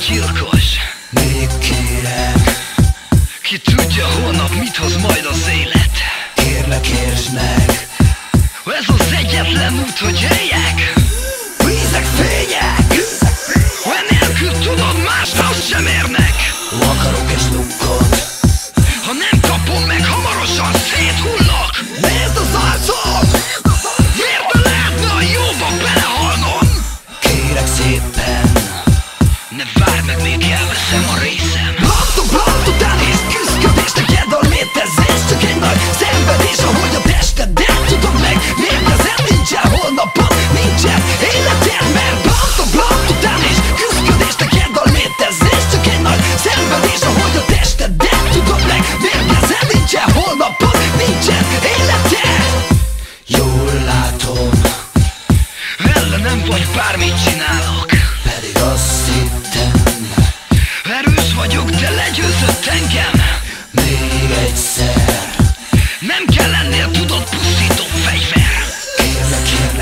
gyilkos. Még kérek, Ki tudja holnap mit hoz majd az élet. kérlek értsd meg, Ez az egyetlen út, hogy éljek. vízek, fények, Enélkül tudod, mást azt sem érnek. vakarok és lukkot. Ha nem kapom meg, hamarosan széthullok. Nézd az arcom, Miért lehetne a jóba belehalnom? kérek szépen. Ne várj meg, még elveszem a részem. Blant után és küszködés, neked a létezés csak egy nagy szenvedés, ahogy a testedet tudod meg. Létezel, nincsen holnapod, nincsen életed, mert blant után és küszködés, neked a létezés csak egy nagy szenvedés, ahogy a testedet tudod meg. Létezel, nincsen holnapod, nincsen életed. Jól látom, Ellenem vagy, bármit csinálok. pedig azt hittem, Erős vagyok, de legyőzött engem. még egyszer. Nem kell lennél, tudod, pusztító fegyver.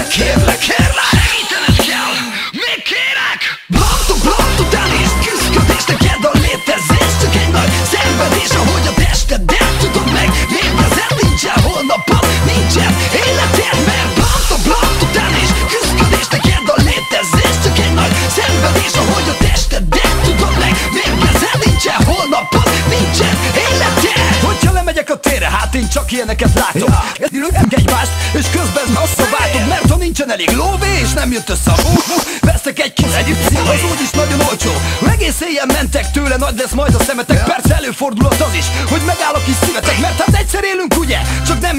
Kérlek, Segítened kell, még kérek. Blant után és küszködés, neked a létezés csak egy nagy szenvedés, ahogy a testedet tudod meg. Létezel, nincsen holnapod, nincsen életed, mert blant után és küszködés, neked a létezés csak egy nagy szenvedés, ahogy a testedet tudod meg. Létezel, nincsen holnapod, nincsen életed. Hogyha lemegyek a térre, hát én csak ilyeneket látok. Egymást, és közben visszaváltok, mert ha nincsen elég lóvé, és nem jött össze a vesztek egy kis együtt, az úgyis nagyon olcsó. Egész éjjel mentek tőle, nagy lesz majd a szemetek. Persze előfordulhat az is, hogy megáll a kis szívetek, mert hát egyszer élünk, ugye? Csak nem